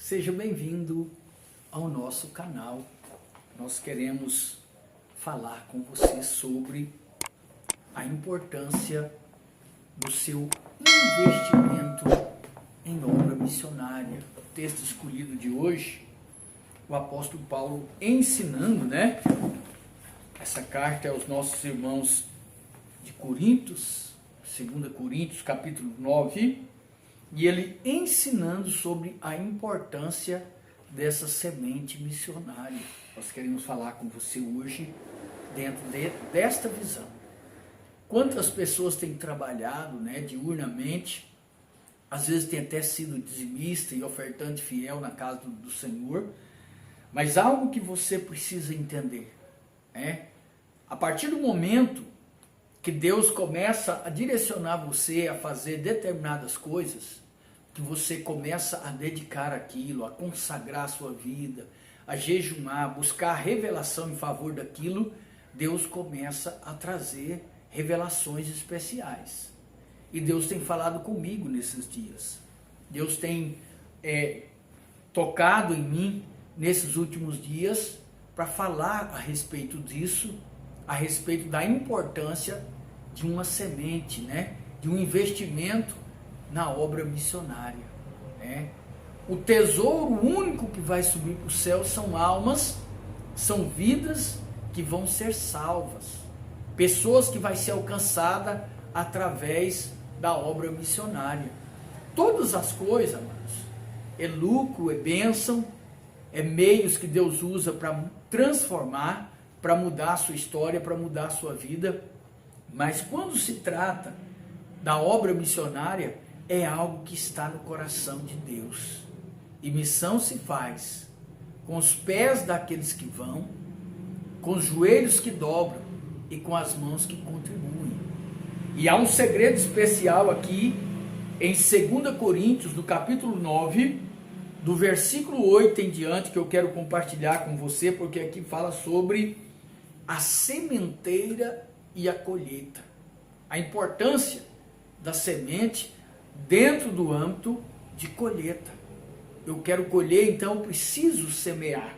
Seja bem-vindo ao nosso canal. Nós queremos falar com você sobre a importância do seu investimento em obra missionária. O texto escolhido de hoje, o apóstolo Paulo ensinando, essa carta aos nossos irmãos de Coríntios, 2 Coríntios, capítulo 9, e ele ensinando sobre a importância dessa semente missionária. Nós queremos falar com você hoje dentro desta visão. Quantas pessoas têm trabalhado, diurnamente, às vezes tem até sido dizimista e ofertante fiel na casa do Senhor, mas algo que você precisa entender, a partir do momento que Deus começa a direcionar você a fazer determinadas coisas, que você começa a dedicar aquilo, a consagrar a sua vida, a jejuar, buscar revelação em favor daquilo, Deus começa a trazer revelações especiais. E Deus tem falado comigo nesses dias. Deus tem tocado em mim nesses últimos dias para falar a respeito disso, a respeito da importância de uma semente, de um investimento na obra missionária. O tesouro único que vai subir para o céu são almas, são vidas que vão ser salvas, pessoas que vai ser alcançada através da obra missionária. Todas as coisas, amados, é lucro, é bênção, é meios que Deus usa para transformar, para mudar a sua história, para mudar a sua vida. Mas quando se trata da obra missionária, é algo que está no coração de Deus. E missão se faz com os pés daqueles que vão, com os joelhos que dobram e com as mãos que contribuem. E há um segredo especial aqui em 2 Coríntios, do capítulo 9, do versículo 8 em diante, que eu quero compartilhar com você, porque aqui fala sobre a sementeira e a colheita. A importância da semente dentro do âmbito de colheita. Eu quero colher, então eu preciso semear.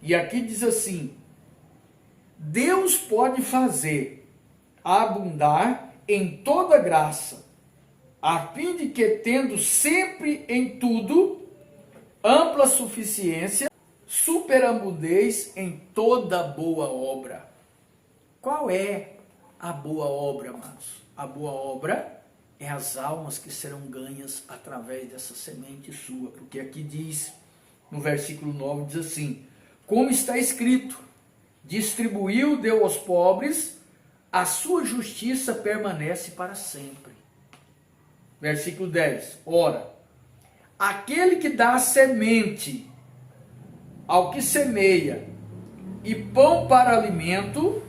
E aqui diz assim: Deus pode fazer abundar em toda graça, a fim de que, tendo sempre em tudo ampla suficiência, superabundez em toda boa obra. Qual é a boa obra, amados? A boa obra é as almas que serão ganhas através dessa semente sua. Porque aqui diz, no versículo 9, diz assim: como está escrito, distribuiu, deu aos pobres, a sua justiça permanece para sempre. Versículo 10, ora, aquele que dá semente ao que semeia e pão para alimento,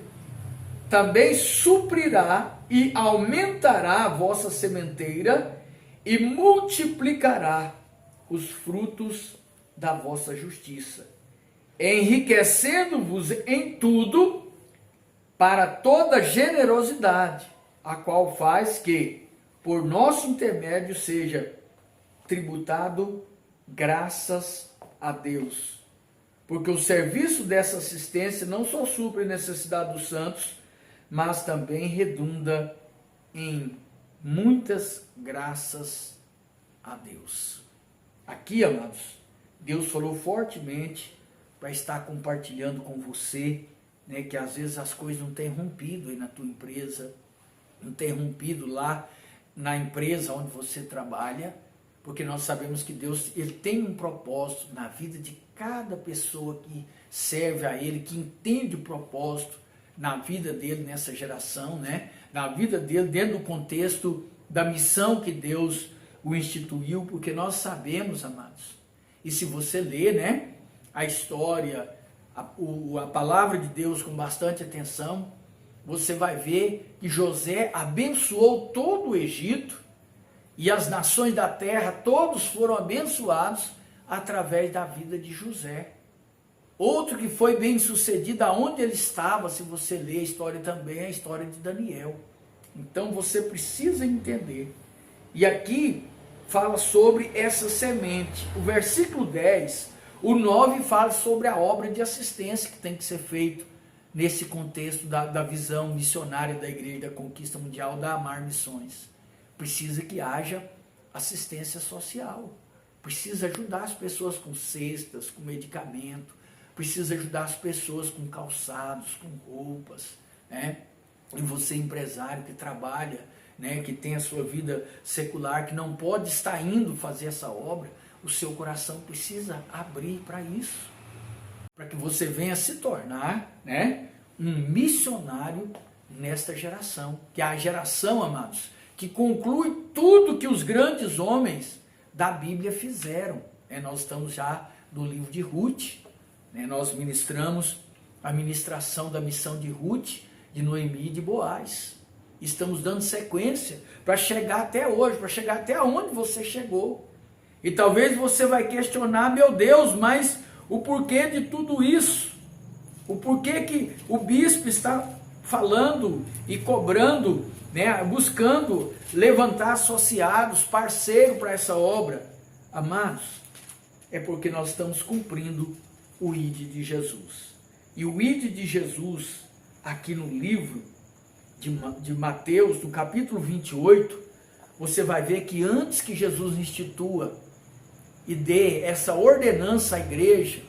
também suprirá e aumentará a vossa sementeira e multiplicará os frutos da vossa justiça, enriquecendo-vos em tudo para toda generosidade, a qual faz que, por nosso intermédio, seja tributado graças a Deus. Porque o serviço dessa assistência não só supre a necessidade dos santos, mas também redunda em muitas graças a Deus. Aqui, amados, Deus falou fortemente para estar compartilhando com você, que às vezes as coisas não têm rompido aí na tua empresa, não tem rompido lá na empresa onde você trabalha, porque nós sabemos que Deus, ele tem um propósito na vida de cada pessoa que serve a Ele, que entende o propósito na vida dele nessa geração, na vida dele dentro do contexto da missão que Deus o instituiu, porque nós sabemos, amados, e se você ler, a história, a palavra de Deus com bastante atenção, você vai ver que José abençoou todo o Egito e as nações da terra, todos foram abençoados através da vida de José. Outro que foi bem sucedido aonde ele estava, se você ler a história também, é a história de Daniel. Então você precisa entender. E aqui fala sobre essa semente. O versículo 10, o 9 fala sobre a obra de assistência que tem que ser feita nesse contexto da visão missionária da Igreja da Conquista Mundial, da Amar Missões. Precisa que haja assistência social, precisa ajudar as pessoas com cestas, com medicamento, precisa ajudar as pessoas com calçados, com roupas, né? E você, empresário que trabalha, né, que tem a sua vida secular, que não pode estar indo fazer essa obra, o seu coração precisa abrir para isso, para que você venha se tornar, né, um missionário nesta geração, que é a geração, amados, que conclui tudo que os grandes homens da Bíblia fizeram. Nós estamos já no livro de Ruth, né, nós ministramos a ministração da missão de Ruth, de Noemi e de Boaz. Estamos dando sequência para chegar até hoje, para chegar até onde você chegou. E talvez você vai questionar, meu Deus, mas o porquê de tudo isso? O porquê que o bispo está falando e cobrando, né, buscando levantar associados, parceiros para essa obra? Amados, é porque nós estamos cumprindo o ID de Jesus. E o ID de Jesus, aqui no livro de Mateus, no capítulo 28, você vai ver que antes que Jesus institua e dê essa ordenança à igreja,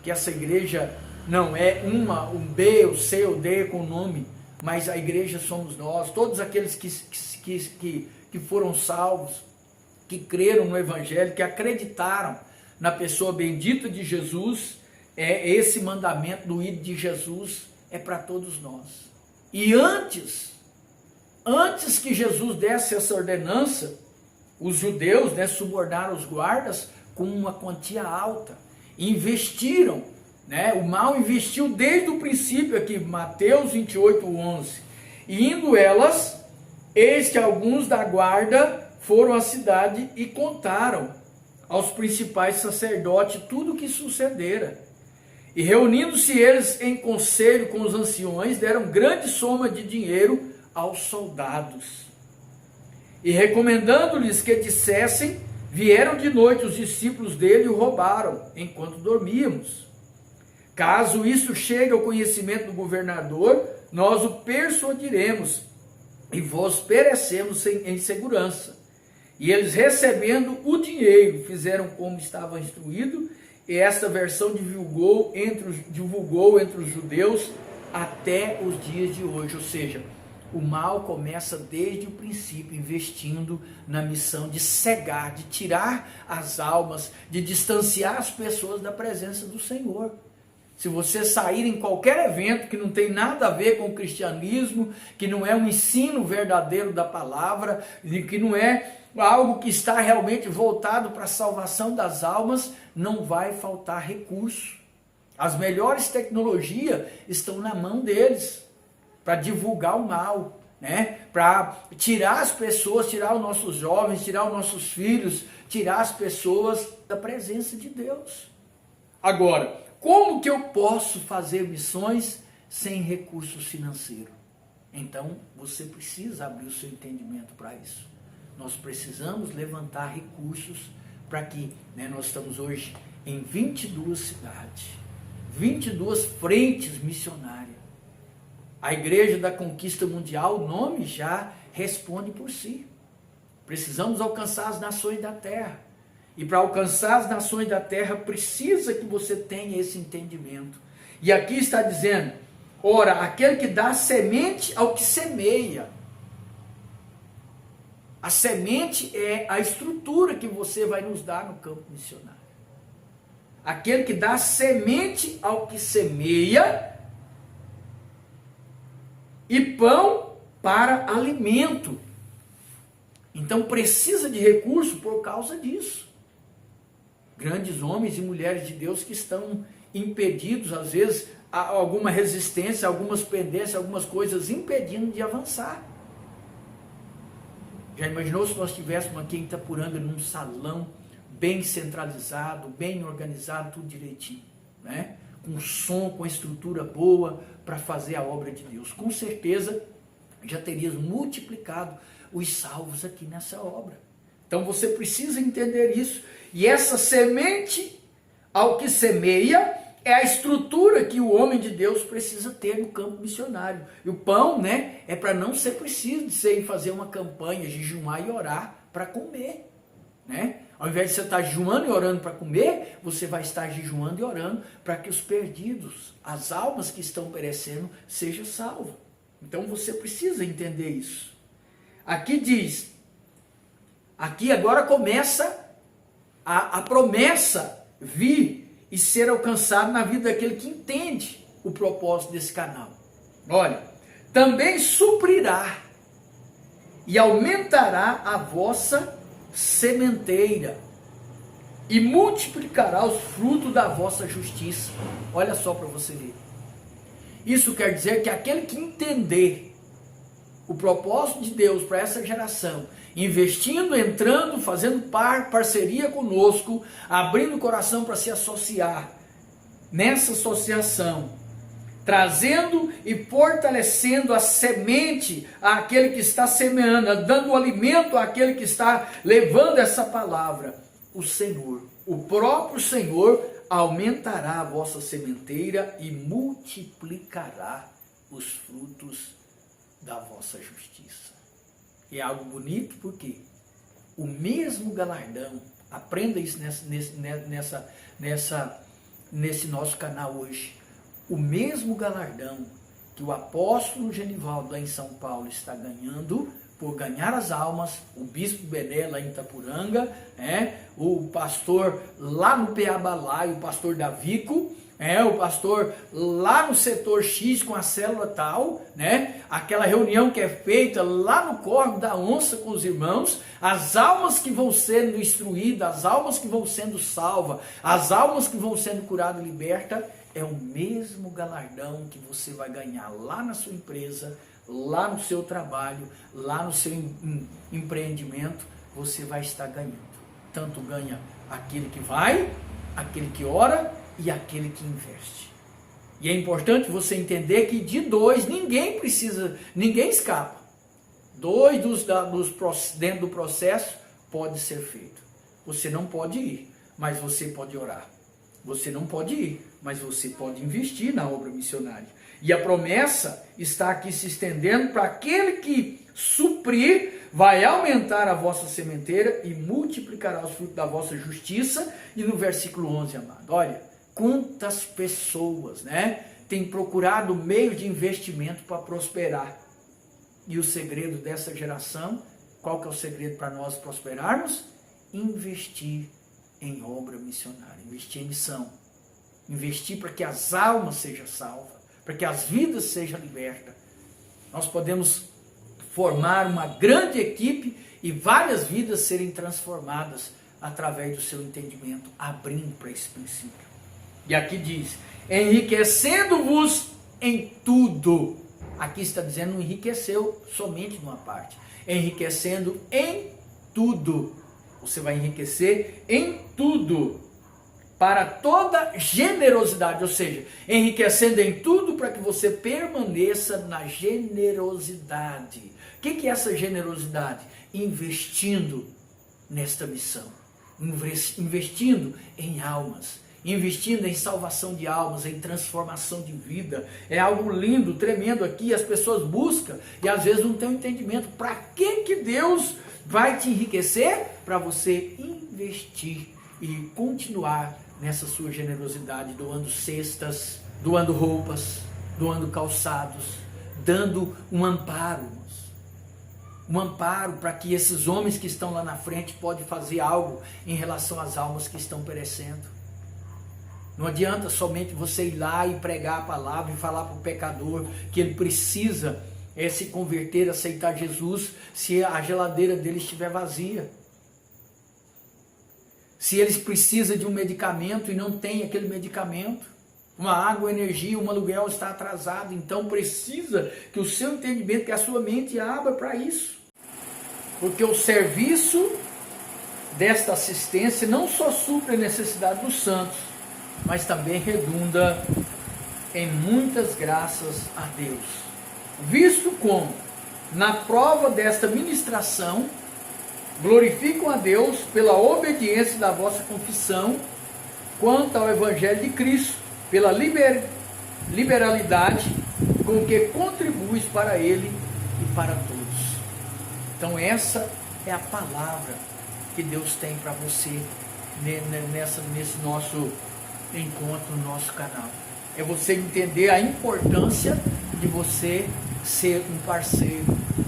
que essa igreja não é um B, o C, o D com nome, mas a igreja somos nós, todos aqueles que foram salvos, que creram no Evangelho, que acreditaram na pessoa bendita de Jesus. Esse mandamento do ID de Jesus é para todos nós. E antes que Jesus desse essa ordenança, os judeus, né, subornaram os guardas com uma quantia alta, investiram, né, o mal investiu desde o princípio aqui, Mateus 28, 11, e indo elas, eis que alguns da guarda foram à cidade e contaram aos principais sacerdotes tudo o que sucedera. E reunindo-se eles em conselho com os anciões, deram grande soma de dinheiro aos soldados. E recomendando-lhes que dissessem, vieram de noite os discípulos dele e o roubaram, enquanto dormíamos. Caso isso chegue ao conhecimento do governador, nós o persuadiremos, e vós perecemos em segurança. E eles, recebendo o dinheiro, fizeram como estava instruído, e esta versão divulgou entre os judeus até os dias de hoje. Ou seja, o mal começa desde o princípio, investindo na missão de cegar, de tirar as almas, de distanciar as pessoas da presença do Senhor. Se você sair em qualquer evento que não tem nada a ver com o cristianismo, que não é um ensino verdadeiro da palavra, que não é algo que está realmente voltado para a salvação das almas, não vai faltar recurso. As melhores tecnologias estão na mão deles para divulgar o mal, né? Para tirar as pessoas, tirar os nossos jovens, tirar os nossos filhos, tirar as pessoas da presença de Deus. Agora, como que eu posso fazer missões sem recursos financeiros? Então, você precisa abrir o seu entendimento para isso. Nós precisamos levantar recursos para que, né, nós estamos hoje em 22 cidades, 22 frentes missionárias. A Igreja da Conquista Mundial, o nome já responde por si. Precisamos alcançar as nações da terra. E para alcançar as nações da terra, precisa que você tenha esse entendimento. E aqui está dizendo, ora, aquele que dá semente ao que semeia. A semente é a estrutura que você vai nos dar no campo missionário. Aquele que dá semente ao que semeia e pão para alimento. Então precisa de recurso por causa disso. Grandes homens e mulheres de Deus que estão impedidos, às vezes, alguma resistência, algumas pendências, algumas coisas impedindo de avançar. Já imaginou se nós estivéssemos aqui em Itapuranga num salão bem centralizado, bem organizado, tudo direitinho, né? Com som, com estrutura boa para fazer a obra de Deus. Com certeza já teríamos multiplicado os salvos aqui nessa obra. Então você precisa entender isso. E essa semente, ao que semeia, é a estrutura que o homem de Deus precisa ter no campo missionário. E o pão, né, é para não ser preciso de você ir fazer uma campanha, jejuar e orar para comer, né? Ao invés de você estar jejuando e orando para comer, você vai estar jejuando e orando para que os perdidos, as almas que estão perecendo, sejam salvas. Então você precisa entender isso. Aqui diz, aqui agora começa a promessa vir e ser alcançado na vida daquele que entende o propósito desse canal. Olha, também suprirá e aumentará a vossa sementeira e multiplicará os frutos da vossa justiça. Olha só para você ver. Isso quer dizer que aquele que entender o propósito de Deus para essa geração, investindo, entrando, fazendo parceria conosco, abrindo o coração para se associar nessa associação, trazendo e fortalecendo a semente àquele que está semeando, dando alimento àquele que está levando essa palavra. O Senhor, o próprio Senhor, aumentará a vossa sementeira e multiplicará os frutos da vossa justiça. É algo bonito, porque o mesmo galardão, aprenda isso nesse nosso canal hoje, o mesmo galardão que o apóstolo Genivaldo lá em São Paulo está ganhando por ganhar as almas, o bispo Bené lá em Itapuranga, o pastor lá no Peabalai, o pastor Davico, o pastor lá no setor X com a célula tal, aquela reunião que é feita lá no Córrego da Onça com os irmãos, as almas que vão sendo instruídas, as almas que vão sendo salvas, as almas que vão sendo curadas e libertas, é o mesmo galardão que você vai ganhar lá na sua empresa, lá no seu trabalho, lá no seu empreendimento, você vai estar ganhando. Tanto ganha aquele que vai, aquele que ora e aquele que investe. E é importante você entender que de dois ninguém escapa. Dois dentro do processo pode ser feito. Você não pode ir, mas você pode orar. Você não pode ir, mas você pode investir na obra missionária. E a promessa está aqui se estendendo para aquele que suprir, vai aumentar a vossa sementeira e multiplicará os frutos da vossa justiça. E no versículo 11, amado, olha, quantas pessoas, têm procurado meio de investimento para prosperar. E o segredo dessa geração, qual que é o segredo para nós prosperarmos? Investir em obra missionária, investir em missão, investir para que as almas sejam salvas, para que as vidas sejam libertas. Nós podemos formar uma grande equipe e várias vidas serem transformadas através do seu entendimento, abrindo para esse princípio. E aqui diz, enriquecendo-vos em tudo. Aqui está dizendo, não enriqueceu somente numa parte, enriquecendo em tudo. Você vai enriquecer em tudo, para toda generosidade, ou seja, enriquecendo em tudo para que você permaneça na generosidade. O que é essa generosidade? Investindo nesta missão, investindo em almas, investindo em salvação de almas, em transformação de vida. É algo lindo, tremendo aqui, as pessoas buscam e às vezes não têm um entendimento. Para que Deus vai te enriquecer? Para você investir e continuar nessa sua generosidade, doando cestas, doando roupas, doando calçados, dando um amparo para que esses homens que estão lá na frente podem fazer algo em relação às almas que estão perecendo. Não adianta somente você ir lá e pregar a palavra e falar para o pecador que ele precisa se converter, aceitar Jesus, se a geladeira dele estiver vazia. Se eles precisam de um medicamento e não tem aquele medicamento, uma água, energia, um aluguel está atrasado, então precisa que o seu entendimento, que a sua mente abra para isso. Porque o serviço desta assistência não só supre a necessidade dos santos, mas também redunda em muitas graças a Deus. Visto como, na prova desta ministração, glorificam a Deus pela obediência da vossa confissão quanto ao Evangelho de Cristo, pela liberalidade com que contribuis para Ele e para todos. Então essa é a palavra que Deus tem para você nesse nosso encontro, no nosso canal. É você entender a importância de você ser um parceiro,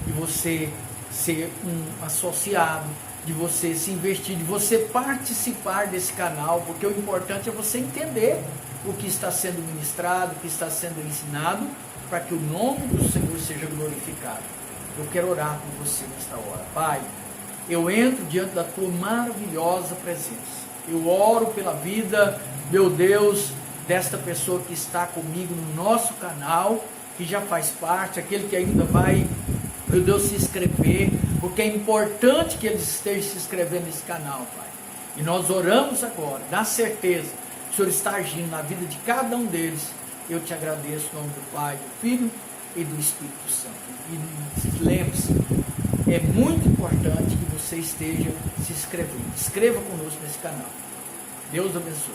de você ser um associado, de você se investir, de você participar desse canal, porque o importante é você entender o que está sendo ministrado, o que está sendo ensinado, para que o nome do Senhor seja glorificado. Eu quero orar por você nesta hora. Pai, eu entro diante da tua maravilhosa presença. Eu oro pela vida, meu Deus, desta pessoa que está comigo no nosso canal, que já faz parte, aquele que ainda vai, meu Deus, se inscrever, porque é importante que eles estejam se inscrevendo nesse canal, Pai. E nós oramos agora, na certeza que o Senhor está agindo na vida de cada um deles. Eu te agradeço em nome do Pai, do Filho e do Espírito Santo. E lembre-se, é muito importante que você esteja se inscrevendo. Inscreva conosco nesse canal. Deus abençoe.